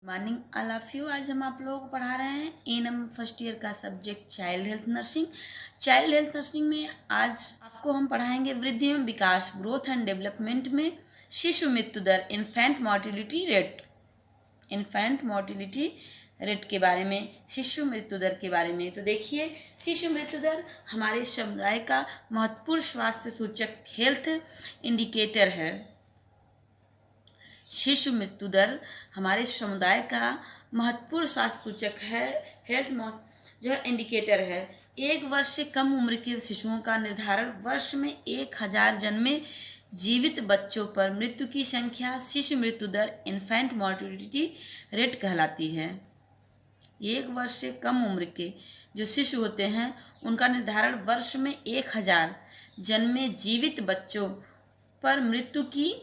Morning all of you. आज हम आप लोगों को पढ़ा रहे हैं एएनएम फर्स्ट ईयर का subject child health nursing. Child health nursing में आज आपको हम पढ़ाएंगे वृद्धि एवं विकास, ग्रोथ एंड डेवलपमेंट में शिशु मृत्यु दर, इन्फेंट मोर्टिलिटी रेट के बारे में, शिशु मृत्यु दर के बारे में। तो देखिए, शिशु मृत्यु दर हमारे समुदाय का महत्वपूर्ण स्वास्थ्य सूचक हेल्थ इंडिकेटर है। शिशु मृत्यु दर हमारे समुदाय का महत्वपूर्ण स्वास्थ्य सूचक है, हेल्थ जो है इंडिकेटर है। 1 वर्ष से कम उम्र के शिशुओं का निर्धारण वर्ष में 1000 जन्मे जीवित बच्चों पर मृत्यु की संख्या शिशु मृत्यु दर, इन्फेंट मोर्टिलिटी रेट कहलाती है। 1 वर्ष से कम उम्र के जो शिशु होते हैं उनका निर्धारण वर्ष में 1000 जन्मे जीवित बच्चों पर मृत्यु की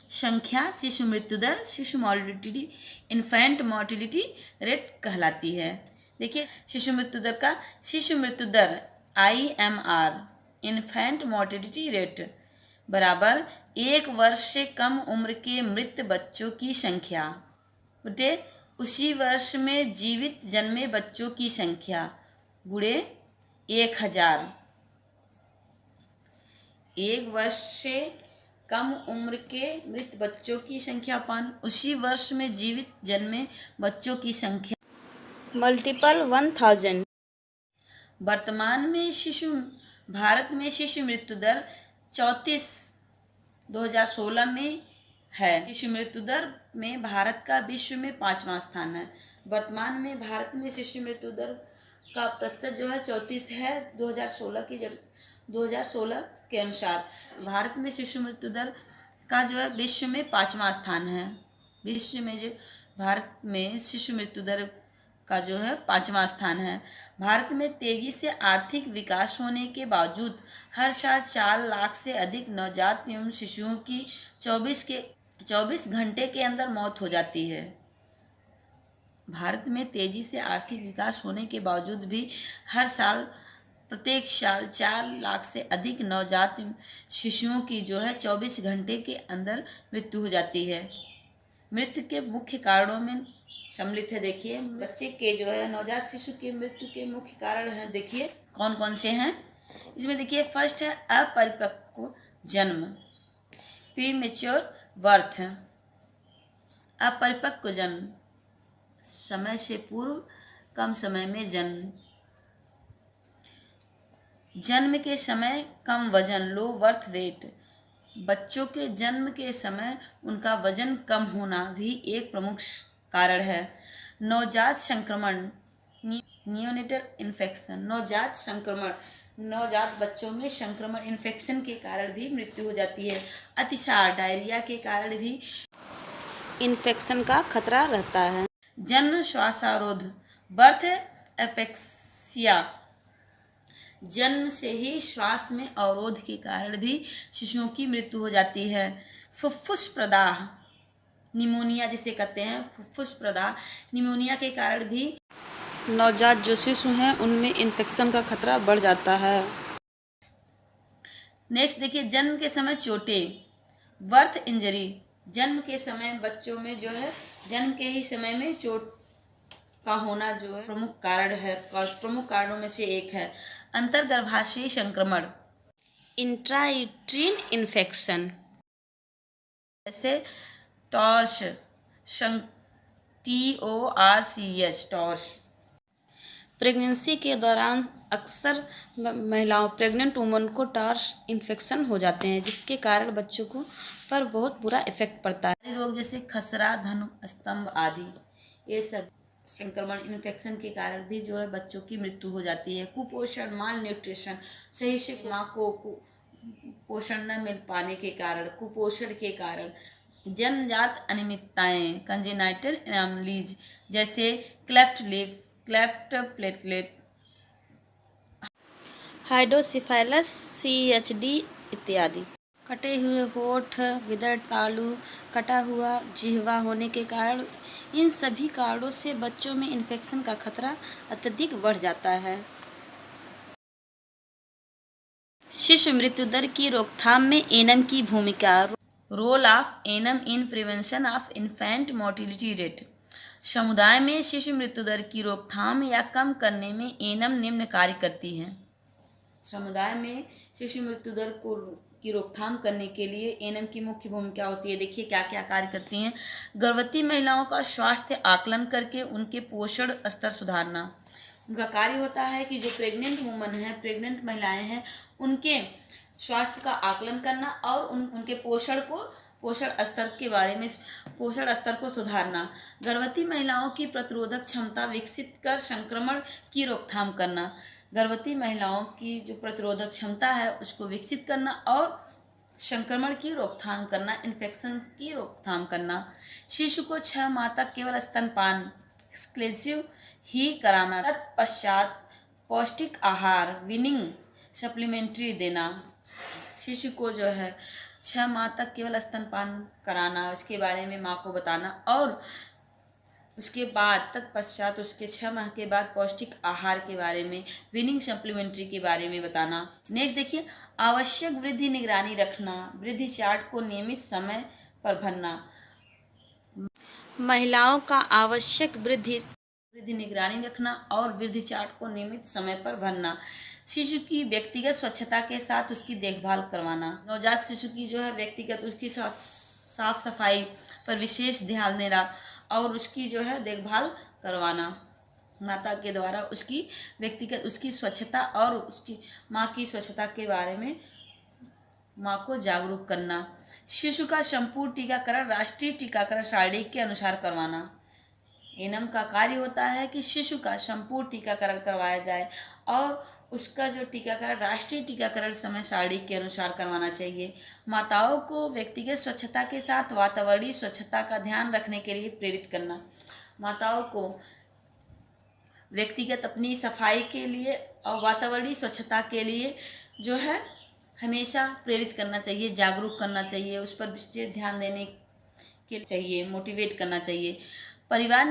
संख्या शिशु मृत्यु दर, शिशु मोर्टिलिटी, इन्फेंट मोर्टिलिटी रेट कहलाती है। देखिए, शिशु मृत्यु दर IMR, इन्फेंट मोर्टिलिटी रेट बराबर 1 वर्ष से कम उम्र के मृत बच्चों की संख्या बटे उसी वर्ष में जीवित जन्मे बच्चों की संख्या गुणे 1000। 1 वर्ष से कम उम्र के मृत बच्चों की संख्या पान उसी वर्ष में जीवित जन्मे बच्चों की संख्या मल्टीपल 1000। वर्तमान में भारत में शिशु मृत्यु दर 2016 में है। शिशु मृत्यु दर में भारत का विश्व में 5वां स्थान है। वर्तमान में भारत में शिशु मृत्यु दर का प्रतिशत जो है 34 है। 2016 के अनुसार भारत में शिशु मृत्यु दर का जो है विश्व में 5वां स्थान है। विश्व में जो भारत में शिशु मृत्यु दर का जो है 5वां स्थान है। भारत में तेजी से आर्थिक विकास होने के बावजूद हर साल 4 लाख से अधिक नवजात एवं शिशुओं की 24 घंटे के अंदर मौत हो जाती है। भारत में तेजी से आर्थिक विकास होने के बावजूद भी प्रत्येक साल 4 लाख से अधिक नवजात शिशुओं की जो है 24 घंटे के अंदर मृत्यु हो जाती है। मृत्यु के मुख्य कारणों में सम्मिलित है। देखिए, बच्चे के जो है नवजात शिशु के मृत्यु के मुख्य कारण हैं। देखिए कौन कौन से हैं इसमें। देखिए, फर्स्ट है अपरिपक्व जन्म, प्रीमेच्योर बर्थ। अपरिपक्व जन्म, समय से पूर्व कम समय में जन्म। जन्म के समय कम वजन, लो बर्थ वेट। बच्चों के जन्म के समय उनका वजन कम होना भी एक प्रमुख कारण है। नवजात संक्रमण, नियोनेटल इन्फेक्शन। नवजात बच्चों में संक्रमण, इन्फेक्शन के कारण भी मृत्यु हो जाती है। अतिसार, डायरिया के कारण भी इन्फेक्शन का खतरा रहता है। जन्म श्वासारोध, बर्थ एपेक्सिया। जन्म से ही श्वास में अवरोध के कारण भी शिशुओं की मृत्यु हो जाती है। फुफ्फुस प्रदाह, निमोनिया जिसे कहते हैं, फुफ्फुस प्रदाह, निमोनिया के कारण भी नवजात जो शिशु हैं उनमें इन्फेक्शन का खतरा बढ़ जाता है। नेक्स्ट देखिए, जन्म के समय चोटें, बर्थ इंजरी। जन्म के समय बच्चों में जो है जन्म के ही समय में चोट का होना जो है प्रमुख कारणों में से एक है। अंतर्गर्भाशयी संक्रमण, इंट्रायूट्रीन इन्फेक्शन, जैसे टॉर्च, TORCH, टॉर्च। प्रेगनेंसी के दौरान अक्सर महिलाओं, प्रेग्नेंट वुमन को टॉर्च इन्फेक्शन हो जाते हैं, जिसके कारण बच्चों को पर बहुत बुरा इफेक्ट पड़ता है। रोग जैसे खसरा, धनु स्तंभ आदि, ये सब संक्रमण, इन्फेक्शन के कारण भी जो है बच्चों की मृत्यु हो जाती है। कुपोषण, माल न्यूट्रिशन, सही से माँ को पोषण न मिल पाने के कारण, कुपोषण के कारण जन्मजात अनियमितताएं, कंजेनाइटल एनोमलीज, जैसे cleft lip, cleft platelet, hydrocephalus, CHD इत्यादि। कटे हुए होठ, विदर तालू, कटा हुआ जिह्वा होने के कारण, इन सभी कारणों से बच्चों में इन्फेक्शन का खतरा अत्यधिक बढ़ जाता है। शिशु मृत्यु दर की रोकथाम में एएनएम की भूमिका। Role of ANM in prevention of infant mortality rate. समुदाय में शिशु मृत्यु दर की रोकथाम या कम करने में एनम निम्न कार्य करती है। समुदाय में शिशु मृत्यु दर की रोकथाम करने के लिए एनएम की मुख्य भूमिका होती है। देखिए क्या क्या कार्य करती हैं। गर्भवती महिलाओं का स्वास्थ्य आकलन करके उनके पोषण स्तर सुधारना। उनका कार्य होता है कि जो प्रेग्नेंट वुमन है, प्रेग्नेंट महिलाएं हैं, उनके स्वास्थ्य का आकलन करना और उनके पोषण स्तर को सुधारना। गर्भवती महिलाओं की प्रतिरोधक क्षमता विकसित कर संक्रमण की रोकथाम करना। गर्भवती महिलाओं की जो प्रतिरोधक क्षमता है उसको विकसित करना और संक्रमण की रोकथाम करना, इन्फेक्शन की रोकथाम करना। शिशु को 6 माह तक केवल स्तनपान एक्सक्लूसिव ही कराना। तत्पश्चात पौष्टिक आहार वीनिंग सप्लीमेंट्री देना। शिशु को जो है 6 माह तक केवल स्तनपान कराना, इसके बारे में माँ को बताना और उसके बाद तत्पश्चात उसके 6 माह के बाद पौष्टिक आहार के बारे में, वीनिंग सप्लीमेंट्री के बारे में बताना। नेक्स्ट देखिए, आवश्यक वृद्धि निगरानी रखना, वृद्धि चार्ट को नियमित समय पर भरना। महिलाओं का आवश्यक वृद्धि निगरानी रखना और वृद्धि चार्ट को नियमित समय पर भरना। शिशु की व्यक्तिगत स्वच्छता के साथ उसकी देखभाल करवाना। नवजात शिशु की जो है व्यक्तिगत उसकी साफ सफाई पर विशेष ध्यान देना और उसकी जो है देखभाल करवाना। माता के द्वारा उसकी व्यक्तिगत उसकी स्वच्छता और उसकी माँ की स्वच्छता के बारे में माँ को जागरूक करना। शिशु का संपूर्ण टीकाकरण राष्ट्रीय टीकाकरण सारणी के अनुसार करवाना। एनएम का कार्य होता है कि शिशु का संपूर्ण टीकाकरण करवाया जाए और उसका जो टीकाकरण राष्ट्रीय टीकाकरण समय सारणी के अनुसार करवाना चाहिए। माताओं को व्यक्तिगत स्वच्छता के साथ वातावरणीय स्वच्छता का ध्यान रखने के लिए प्रेरित करना। माताओं को व्यक्तिगत अपनी सफाई के लिए और वातावरणीय स्वच्छता के लिए जो है हमेशा प्रेरित करना चाहिए, जागरूक करना चाहिए, उस पर विशेष ध्यान देने के चाहिए, मोटिवेट करना चाहिए। परिवार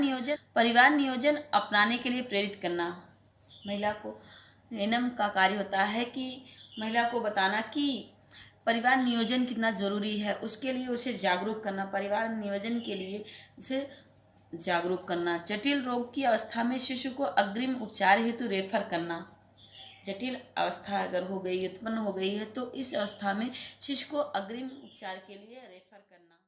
नियोजन अपनाने के लिए प्रेरित करना। महिला को एनएम का कार्य होता है कि महिला को बताना कि परिवार नियोजन कितना ज़रूरी है, उसके लिए उसे जागरूक करना। परिवार नियोजन के लिए उसे जागरूक करना। जटिल रोग की अवस्था में शिशु को अग्रिम उपचार हेतु रेफर करना। जटिल अवस्था अगर उत्पन्न हो गई है तो इस अवस्था में शिशु को अग्रिम उपचार के लिए रेफर करना।